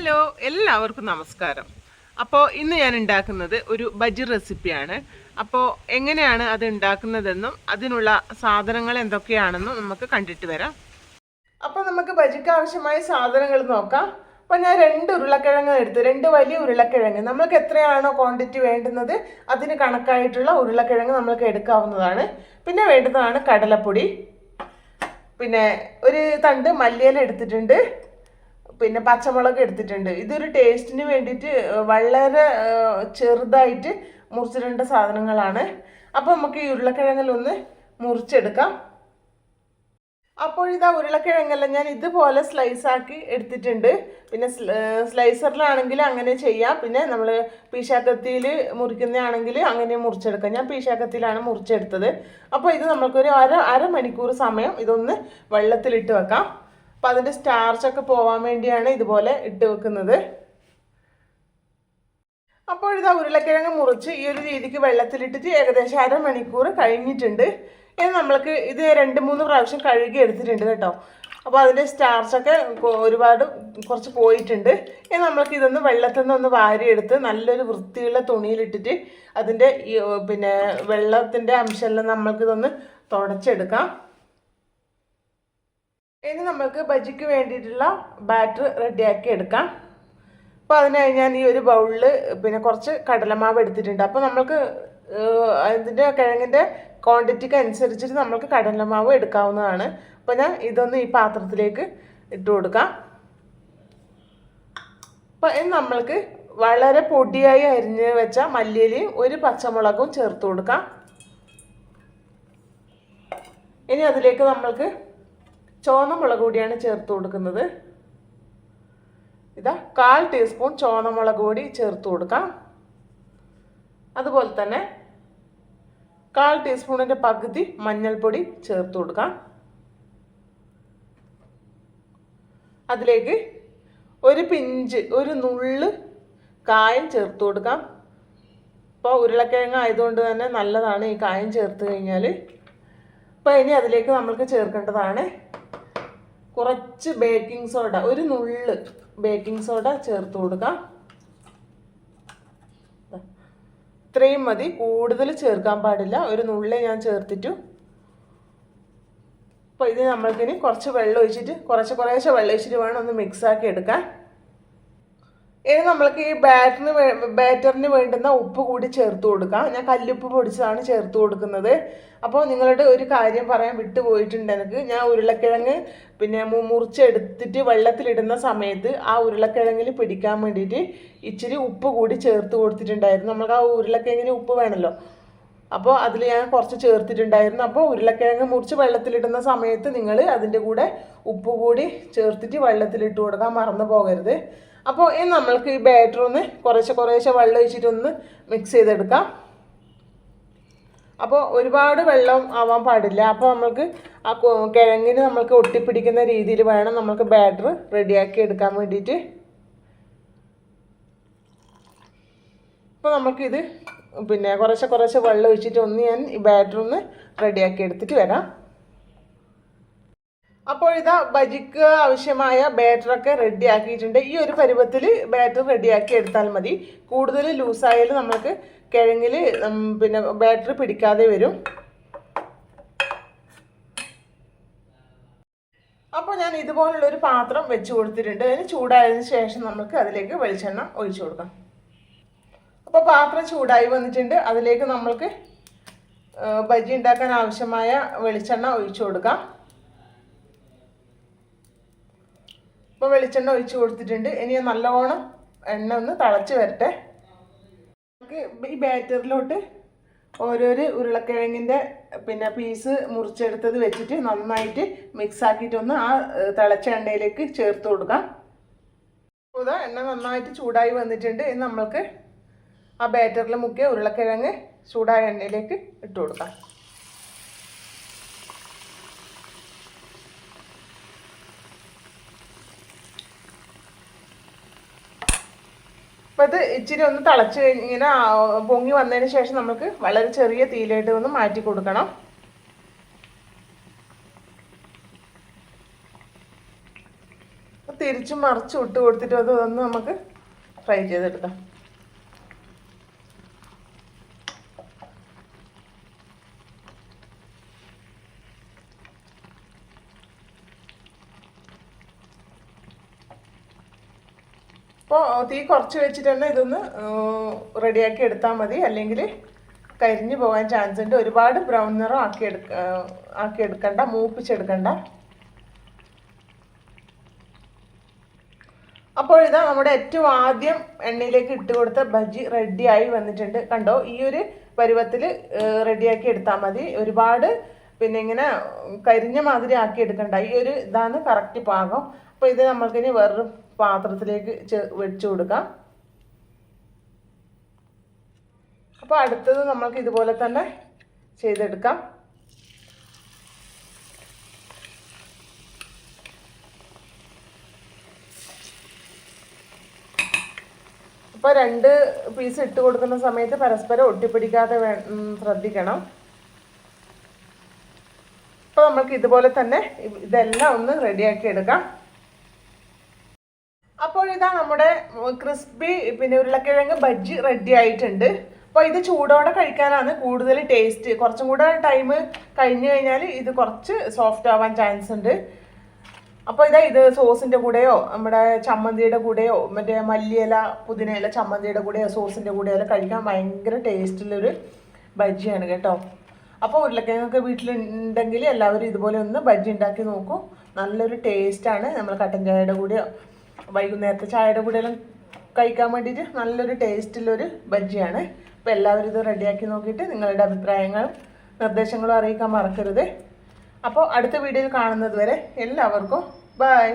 Hello, എല്ലാവർക്കും നമസ്കാരം. അപ്പോൾ ഇന്ന് ഞാൻ ഉണ്ടാക്കുന്നത് ഒരു ബജി റെസിപ്പിയാണ്. അപ്പോൾ എങ്ങനെയാണ് അത് ഉണ്ടാക്കുന്നതെന്നും അതിനുള്ള സാധനങ്ങൾ എന്തൊക്കെയാണെന്നും നമുക്ക് കണ്ടിട്ട് വരാം. അപ്പോൾ നമുക്ക് ബജിക്ക് ആവശ്യമായ സാധനങ്ങൾ നോക്കാം. അപ്പോൾ ഞാൻ 2 ഉരുളക്കിഴങ്ങ് എടുത്ത്, 2 വലിയ ഉരുളക്കിഴങ്ങ്, നമുക്ക് എത്രയാണോ ക്വാണ്ടിറ്റി വേണ്ടുന്നത് അതിന് കണക്കായിട്ടുള്ള ഉരുളക്കിഴങ്ങ് നമുക്ക് എടുക്കാവുന്നതാണ്. പിന്നെ വേണ്ടുന്നതാണ് കടലപ്പൊടി, പിന്നെ ഒരു തണ്ട് മല്ലിയില എടുത്തിട്ടുണ്ട്, പിന്നെ പച്ചമുളക് എടുത്തിട്ടുണ്ട്. ഇതൊരു ടേസ്റ്റിന് വേണ്ടിയിട്ട് വളരെ ചെറുതായിട്ട് മുറിച്ചിടേണ്ട സാധനങ്ങളാണ്. അപ്പോൾ നമുക്ക് ഈ ഉരുളക്കിഴങ്ങിലൊന്ന് മുറിച്ചെടുക്കാം. അപ്പോൾ ഇതാ ഉരുളക്കിഴങ്ങെല്ലാം ഞാൻ ഇതുപോലെ സ്ലൈസാക്കി എടുത്തിട്ടുണ്ട്. പിന്നെ സ്ലൈസറിലാണെങ്കിൽ അങ്ങനെ ചെയ്യാം, പിന്നെ നമ്മൾ പീശാക്കത്തിയിൽ മുറിക്കുന്നതാണെങ്കിൽ അങ്ങനെ മുറിച്ചെടുക്കാം. ഞാൻ പീശാക്കത്തിലാണ് മുറിച്ചെടുത്തത്. അപ്പോൾ ഇത് നമുക്കൊരു അരമണിക്കൂർ സമയം ഇതൊന്ന് വെള്ളത്തിലിട്ട് വെക്കാം. അപ്പോൾ അതിൻ്റെ സ്റ്റാർച്ചൊക്കെ പോകാൻ വേണ്ടിയാണ് ഇതുപോലെ ഇട്ട് വെക്കുന്നത്. അപ്പോൾ ഇതാ ഉരുളക്കിഴങ്ങ് മുറിച്ച് ഈ ഒരു രീതിക്ക് വെള്ളത്തിലിട്ടിട്ട് ഏകദേശം അരമണിക്കൂർ കഴിഞ്ഞിട്ടുണ്ട്. ഇനി നമ്മൾക്ക് ഇത് 2-3 പ്രാവശ്യം കഴുകി എടുത്തിട്ടുണ്ട് കേട്ടോ. അപ്പോൾ അതിൻ്റെ സ്റ്റാർച്ചൊക്കെ കുറച്ച് പോയിട്ടുണ്ട്. ഇനി നമ്മൾക്ക് ഇതൊന്ന് വെള്ളത്തിൽ നിന്ന് വാരിയെടുത്ത് നല്ലൊരു വൃത്തിയുള്ള തുണിയിലിട്ടിട്ട് അതിൻ്റെ പിന്നെ വെള്ളത്തിൻ്റെ അംശമെല്ലാം നമ്മൾക്കിതൊന്ന് തുടച്ചെടുക്കാം. ഇനി നമുക്ക് ബജിക്ക് വേണ്ടിയിട്ടുള്ള ബാറ്റർ റെഡിയാക്കി എടുക്കാം. അപ്പോൾ അതിനായി ഞാൻ ഈ ഒരു ബൗളിൽ പിന്നെ കുറച്ച് കടലമാവ് എടുത്തിട്ടുണ്ട്. അപ്പോൾ നമുക്ക് അതിൻ്റെ കിഴങ്ങിൻ്റെ ക്വാണ്ടിറ്റിക്ക് അനുസരിച്ചിട്ട് നമുക്ക് കടലമാവ് എടുക്കാവുന്നതാണ്. അപ്പോൾ ഞാൻ ഇതൊന്ന് ഈ പാത്രത്തിലേക്ക് ഇട്ട് കൊടുക്കാം. അപ്പോൾ ഇനി നമ്മൾക്ക് വളരെ പൊടിയായി അരിഞ്ഞ് വെച്ച മല്ലിയിലയും ഒരു പച്ചമുളകും ചേർത്ത് കൊടുക്കാം. ഇനി അതിലേക്ക് നമ്മൾക്ക് ചുവന്ന മുളക് പൊടിയാണ് ചേർത്ത് കൊടുക്കുന്നത്. ഇതാ 1/4 ടീസ്പൂൺ ചുവന്ന മുളക് പൊടി ചേർത്ത് കൊടുക്കാം. അതുപോലെ തന്നെ 1/4 ടീസ്പൂണിൻ്റെ പകുതി മഞ്ഞൾപ്പൊടി ചേർത്ത് കൊടുക്കാം. അതിലേക്ക് ഒരു നുള്ള് കായം ചേർത്ത് കൊടുക്കാം. ഇപ്പോൾ ഉരുളക്കിഴങ്ങ് ആയതുകൊണ്ട് തന്നെ നല്ലതാണ് ഈ കായം ചേർത്ത് കഴിഞ്ഞാൽ. അപ്പോൾ ഇനി അതിലേക്ക് നമ്മൾക്ക് ചേർക്കേണ്ടതാണ് കുറച്ച് ബേക്കിംഗ് സോഡ, ഒരു നുള്ള് ബേക്കിംഗ് സോഡ ചേർത്ത് കൊടുക്കാം. ഇത്രയും മതി, കൂടുതൽ ചേർക്കാൻ പാടില്ല. ഒരു നുള്ളേ ഞാൻ ചേർത്തിട്ടു. അപ്പോൾ ഇത് നമ്മൾക്കിനി കുറച്ച് വെള്ളം ഒഴിച്ചിട്ട് കുറേശ്ശെ വെള്ളം ഒഴിച്ചിട്ട് വേണം ഒന്ന് മിക്സാക്കി എടുക്കാൻ. ഇനി നമ്മൾക്ക് ഈ ബാറ്ററിന് വേണ്ടുന്ന ഉപ്പ് കൂടി ചേർത്ത് കൊടുക്കാം. ഞാൻ കല്ലുപ്പ് പൊടിച്ചതാണ് ചേർത്ത് കൊടുക്കുന്നത്. അപ്പോൾ നിങ്ങളുടെ ഒരു കാര്യം പറയാൻ വിട്ടുപോയിട്ടുണ്ട് എനിക്ക്. ഞാൻ ഉരുളക്കിഴങ്ങ് പിന്നെ മുറിച്ചെടുത്തിട്ട് വെള്ളത്തിലിടുന്ന സമയത്ത് ആ ഉരുളക്കിഴങ്ങിൽ പിടിക്കാൻ വേണ്ടിയിട്ട് ഇച്ചിരി ഉപ്പ് കൂടി ചേർത്ത് കൊടുത്തിട്ടുണ്ടായിരുന്നു. നമുക്ക് ആ ഉരുളക്കിഴങ്ങിന് ഉപ്പ് വേണമല്ലോ, അപ്പോൾ അതിൽ ഞാൻ കുറച്ച് ചേർത്തിട്ടുണ്ടായിരുന്നു. അപ്പോൾ ഉരുളക്കിഴങ്ങ് മുറിച്ച് വെള്ളത്തിലിടുന്ന സമയത്ത് നിങ്ങൾ അതിൻ്റെ കൂടെ ഉപ്പ് കൂടി ചേർത്തിട്ട് വെള്ളത്തിലിട്ട് കൊടുക്കാൻ മറന്നു പോകരുത്. അപ്പോൾ ഇനി നമ്മൾക്ക് ഈ ബാറ്റർ ഒന്ന് കുറേശ്ശെ വെള്ളം ഒഴിച്ചിട്ടൊന്ന് മിക്സ് ചെയ്തെടുക്കാം. അപ്പോൾ ഒരുപാട് വെള്ളം ആവാൻ പാടില്ല. അപ്പോൾ നമ്മൾക്ക് ആ കിഴങ്ങിന് നമ്മൾക്ക് ഒട്ടിപ്പിടിക്കുന്ന രീതിയിൽ വേണം നമ്മൾക്ക് ബാറ്റർ റെഡിയാക്കി എടുക്കാൻ വേണ്ടിയിട്ട്. അപ്പോൾ നമുക്കിത് പിന്നെ കുറേശ്ശെ വെള്ളം ഒഴിച്ചിട്ട് ഞാൻ ഈ ബാറ്റർ ഒന്ന് റെഡിയാക്കി എടുത്തിട്ട് വരാം. അപ്പോൾ ഇതാ ബജിക്ക് ആവശ്യമായ ബാറ്ററൊക്കെ റെഡി ആക്കിയിട്ടുണ്ട്. ഈ ഒരു പരുവത്തിൽ ബാറ്റർ റെഡിയാക്കി എടുത്താൽ മതി. കൂടുതൽ ലൂസായാലും നമുക്ക് കിഴങ്ങിൽ പിന്നെ ബാറ്റർ പിടിക്കാതെ വരും. അപ്പോൾ ഞാൻ ഇതുപോലുള്ളൊരു പാത്രം വെച്ച് കൊടുത്തിട്ടുണ്ട്. അതിന് ചൂടായതിനു ശേഷം നമുക്ക് അതിലേക്ക് വെളിച്ചെണ്ണ ഒഴിച്ചു കൊടുക്കാം. അപ്പോൾ പാത്രം ചൂടായി വന്നിട്ടുണ്ട്. അതിലേക്ക് നമ്മൾക്ക് ബജി ഉണ്ടാക്കാൻ ആവശ്യമായ വെളിച്ചെണ്ണ ഒഴിച്ചു കൊടുക്കാം. ഇപ്പോൾ വെളിച്ചെണ്ണ ഒഴിച്ച് കൊടുത്തിട്ടുണ്ട്. ഇനി നല്ലോണം എണ്ണ ഒന്ന് തിളച്ച് വരട്ടെ. നമുക്ക് ഈ ബാറ്ററിലോട്ട് ഓരോരോ ഉരുളക്കിഴങ്ങിൻ്റെ പിന്നെ പീസ് മുറിച്ചെടുത്തത് വെച്ചിട്ട് നന്നായിട്ട് മിക്സ് ആക്കിയിട്ടൊന്ന് ആ തിളച്ച എണ്ണയിലേക്ക് ചേർത്ത് കൊടുക്കാം. അപ്പോൾ എണ്ണ നന്നായിട്ട് ചൂടായി വന്നിട്ടുണ്ട്. ഇനി നമ്മൾക്ക് ആ ബാറ്ററിൽ മുക്കിയ ഉരുളക്കിഴങ്ങ് ചൂടായ എണ്ണയിലേക്ക് ഇട്ട് കൊടുക്കാം. അപ്പോൾ ഇത് ഇച്ചിരി ഒന്ന് തിളച്ച് ഇങ്ങനെ പൊങ്ങി വന്നതിന് ശേഷം നമുക്ക് വളരെ ചെറിയ തീയിലായിട്ട് ഒന്ന് മാറ്റി കൊടുക്കണം. തിരിച്ച് തിരിച്ചും മറിച്ചും ഇട്ട് കൊടുത്തിട്ട് അതൊന്ന് നമുക്ക് ഫ്രൈ ചെയ്തെടുക്കാം. അപ്പോൾ തീ കുറച്ച് വെച്ചിട്ട് തന്നെ ഇതൊന്ന് റെഡിയാക്കി എടുത്താൽ മതി, അല്ലെങ്കിൽ കരിഞ്ഞു പോകാൻ ചാൻസ് ഉണ്ട്. ഒരുപാട് ബ്രൗൺ നിറം ആക്കിയെടുക്കണ്ട, മൂപ്പിച്ചെടുക്കണ്ട. അപ്പോൾ ഇതാ നമ്മുടെ ഏറ്റവും ആദ്യം എണ്ണയിലേക്ക് ഇട്ട് കൊടുത്ത ബജി റെഡിയായി വന്നിട്ടുണ്ട്. കണ്ടോ, ഈ ഒരു പരുവത്തിൽ റെഡിയാക്കി എടുത്താൽ മതി. ഒരുപാട് പിന്നെ ഇങ്ങനെ കരിഞ്ഞ മാതിരി ആക്കി എടുക്കണ്ട. ഈ ഒരു ഇതാണ് കറക്റ്റ് പാകം. അപ്പോൾ ഇത് നമ്മൾക്കിനി വേറൊരു പാത്രത്തിലേക്ക് വെച്ച് കൊടുക്കാം. അപ്പോൾ അടുത്തത് നമ്മൾക്ക് ഇതുപോലെ തന്നെ ചെയ്തെടുക്കാം. അപ്പോൾ 2 പീസ് ഇട്ട് കൊടുക്കുന്ന സമയത്ത് പരസ്പരം ഒട്ടിപ്പിടിക്കാതെ ശ്രദ്ധിക്കണം. അപ്പോൾ നമ്മൾക്ക് ഇതുപോലെ തന്നെ ഇതെല്ലാം ഒന്ന് റെഡിയാക്കി എടുക്കാം. അപ്പോൾ ഇതാ നമ്മുടെ ക്രിസ്പി പിന്നെ ഉരുളക്കിഴങ്ങ് ബജ്ജി റെഡി ആയിട്ടുണ്ട്. അപ്പോൾ ഇത് ചൂടോടെ കഴിക്കാനാണ് കൂടുതൽ ടേസ്റ്റ്. കുറച്ചും കൂടെ ടൈം കഴിഞ്ഞു കഴിഞ്ഞാൽ ഇത് കുറച്ച് സോഫ്റ്റ് ആവാൻ ചാൻസ് ഉണ്ട്. അപ്പോൾ ഇത് സോസിൻ്റെ കൂടെയോ നമ്മുടെ ചമ്മന്തിയുടെ കൂടെയോ മറ്റേ മല്ലിയില പുതിനയില ചമ്മന്തിയുടെ കൂടെയോ സോസിൻ്റെ കൂടെയോ കഴിക്കാൻ ഭയങ്കര ടേസ്റ്റുള്ളൊരു ബജ്ജിയാണ് കേട്ടോ. അപ്പോൾ ഉരുളക്കിഴങ്ങൊക്കെ വീട്ടിലുണ്ടെങ്കിൽ എല്ലാവരും ഇതുപോലെ ഒന്ന് ബജ്ജി ഉണ്ടാക്കി നോക്കൂ. നല്ലൊരു ടേസ്റ്റാണ്. നമ്മൾ കട്ടൻ ചായയുടെ കൂടെയോ വൈകുന്നേരത്തെ ചായയുടെ കൂടെയെല്ലാം കഴിക്കാൻ വേണ്ടിയിട്ട് നല്ലൊരു ടേസ്റ്റുള്ളൊരു ബജ്ജിയാണ്. അപ്പോൾ എല്ലാവരും ഇത് റെഡിയാക്കി നോക്കിയിട്ട് നിങ്ങളുടെ അഭിപ്രായങ്ങളും നിർദ്ദേശങ്ങളും അറിയിക്കാൻ മറക്കരുത്. അപ്പോൾ അടുത്ത വീഡിയോയിൽ കാണുന്നത് വരെ എല്ലാവർക്കും ബൈ.